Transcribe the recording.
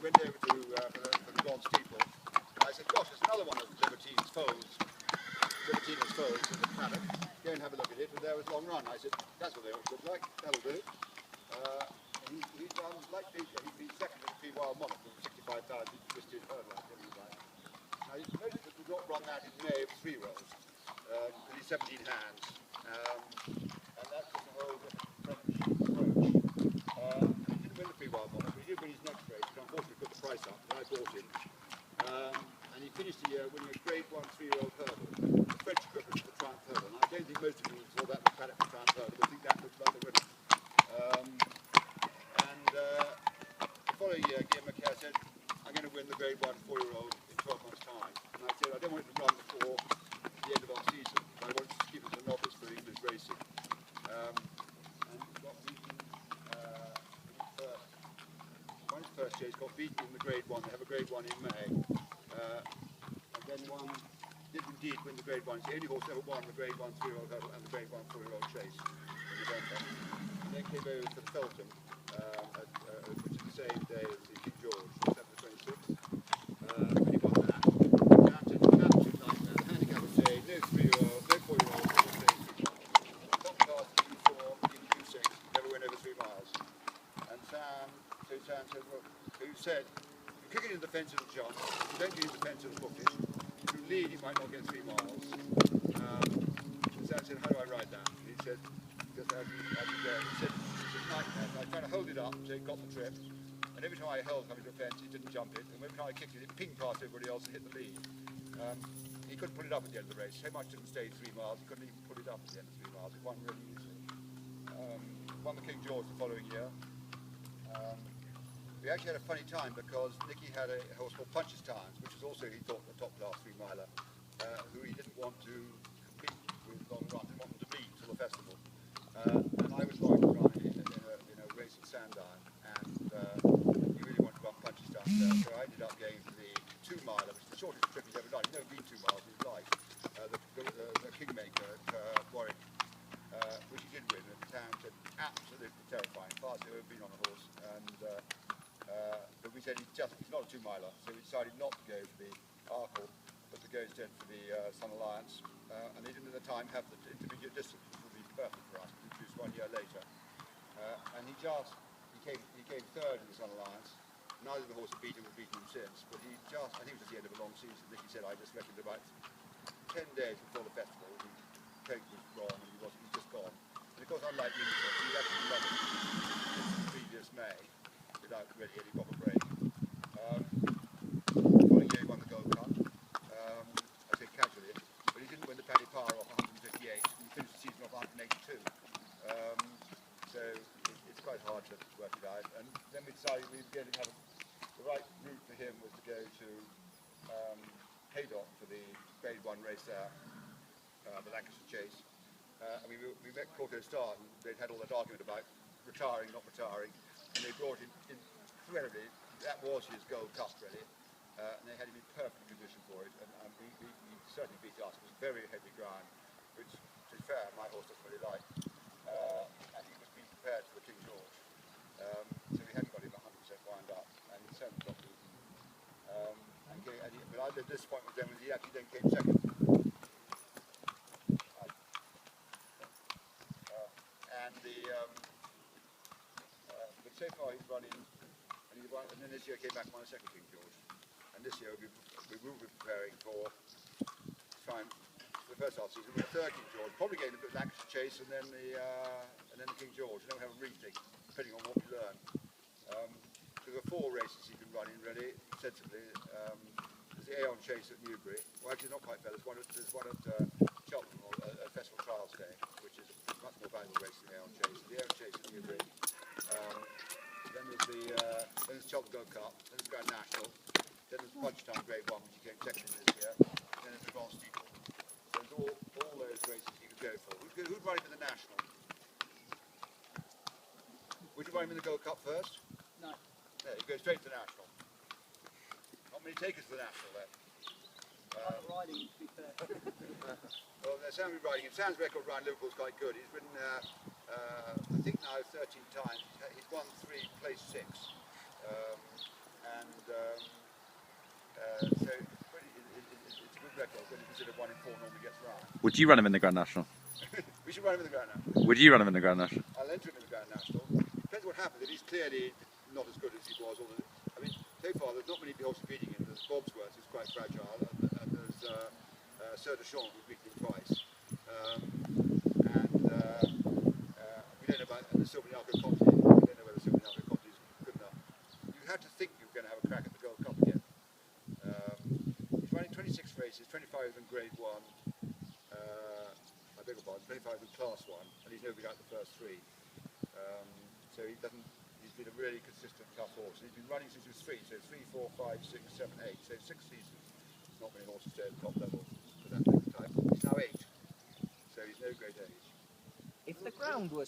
went over to for the Grand Steeple. And I said, gosh, there's another one of Libertine's foals in the paddock. Go and have a look at it. And there was Long Run. I said, that's what they ought to look like. That'll do. He's done like he's been second in the P Wild Monarch with 65,000 twisted hurdle. Now you notice that we've not run that in May of 3-year-olds. Because he's 17 hands. And that's just a whole different approach. He didn't win the P Wild Monarch, but he did win his next race, which unfortunately put the price up, but I bought him. And he finished the year winning a Grade 1 3-year-old hurdle, the French equivalent to the Triumph Hurdle. And I don't think most of you saw that in the paddock for Triumph Hurdle, but I think that looks like the winner. The following year, Guillaume Macaire said, I'm going to win the Grade 1 4-year-old in 12 months' time. And I said, I don't want it to run before the end of our season, but I want to keep it as a novice for English racing. And he got beaten won his first chase, got beaten in the Grade 1. They have a Grade 1 in May. And then did indeed win the Grade 1. It's the only horse ever won the Grade 1 3-year-old hurdle and the Grade 1 4-year-old chase in November. And then came over to the Felton, which is the same day as the King George, December 26th. And he won that. Mounted absolute nightmare. The handicap was saying no 3-year-old, no 4-year-old, no chase. Top class Q4, Q6, never went over 3 miles. And Sam said, well, who said, you kick it in the fence, it'll jump. If you don't get in the fence, it'll hook it. If you lead, you might not get 3 miles. And Sam said, how do I ride that? And he said, just as you go. He said, it's a nightmare. I tried to hold it up so it got the trip. And every time I held coming to a fence, it didn't jump it. And every time I kicked it, it pinged past everybody else and hit the lead. He couldn't pull it up at the end of the race. So much didn't stay 3 miles, he couldn't even pull it up at the end of 3 miles. It won really easily. Won the King George the following year. We actually had a funny time because Nicky had a horse called Punches Times, which was also, he thought, a top class 3-miler, who he didn't want to compete with Long Run, didn't want them to beat till the festival. And I was going to run in a race at Sandown, and he really wanted to run Punches Times there, so I ended up going for the 2-miler, which is the shortest trip he's ever done. He's never been 2 miles in his life. The Kingmaker at Warwick, which he did win, and Tam said absolutely terrifying, fastest I've ever been on a horse. But we said he's not a 2-miler, so we decided not to go for the Arkle, but to go instead for the Sun Alliance. And they didn't at the time have the intermediate distance, which would be perfect for us, introduced 1 year later. And he came third in the Sun Alliance. Neither of the horses beat him have beaten him since, but I think it was at the end of a long season. Nicky said, I just reckoned about 10 days before the festival, the coach was wrong and he's just gone. And of course, unlike the English, he'd actually won it the previous May without really any proper break. The following year he won the Gold Cup, I say casually, but he didn't win the Paddy Power off 158, and he finished the season off 182. So it's quite hard to work it out. And then we decided we were going to have the right route for him was to go to Haydock for the Grade 1 race there, the Lancashire Chase. And we met Corto Star, and they'd had all that argument about retiring, not retiring, and they brought him in incredibly. That was his Gold Cup, really, and they had him in perfect condition for it. And he certainly beat us. It was very heavy ground, which, to be fair, my horse doesn't really like. And he was being prepared for the King George, so we hadn't got him 100% wound up, and he certainly got beaten. But I did disappoint with them when he actually then came second. But so far he's running, and then this year came back and won a second King George. And this year we will be preparing for the first half season with the third King George, probably getting the Lancashire Chase and then the King George. And then we have a rethink, depending on what we learn. There are 4 races he can run in really, sensibly. There's the Aeon Chase at Newbury. Well, actually not quite fair. There's one at Cheltenham, a Festival Trials Day, which is a much more valuable race than the Aeon Chase. The Aeon Chase at Newbury. Then there's Cheltenham Gold Cup. Then there's Grand National. Then there's Punchtime Grade 1, which he came second this year. Then there's the Grand Steeple. So there's all those races you could go for. Who'd run him in the National? Would you run him in the Gold Cup first? No. No, you go straight to the National. Not many takers to the National then. Riding, to be fair. Well, Sam's riding him. Sam's record around Liverpool's quite good. He's ridden, I think now 13 times. He's won 3, placed 6. And Would you run him in the Grand National? We should run him in the Grand National. Would you run him in the Grand National? I'll enter him in the Grand National. Depends what happens. If he's clearly not as good as he was, I mean, so far there's not many horses beating him. There's Bobsworth, who's quite fragile, and there's Sir de Champs, who's beaten him twice. We don't know about the Silvaniaco Conti. We don't know whether Silvaniaco Conti is good enough. You had to think you were going to have a crack at the Gold Cup again. He's running 26 races, 25 in Grade 1. I beg your pardon, 25 in Class 1, and he's never been out the first 3. So he's been a really consistent, tough horse. He's been running since he was 3, so 3, 4, 5, 6, 7, 8, so 6 seasons. Not many horses stay at the top level for that length of time. He's now 8, so he's no great age. If the ground was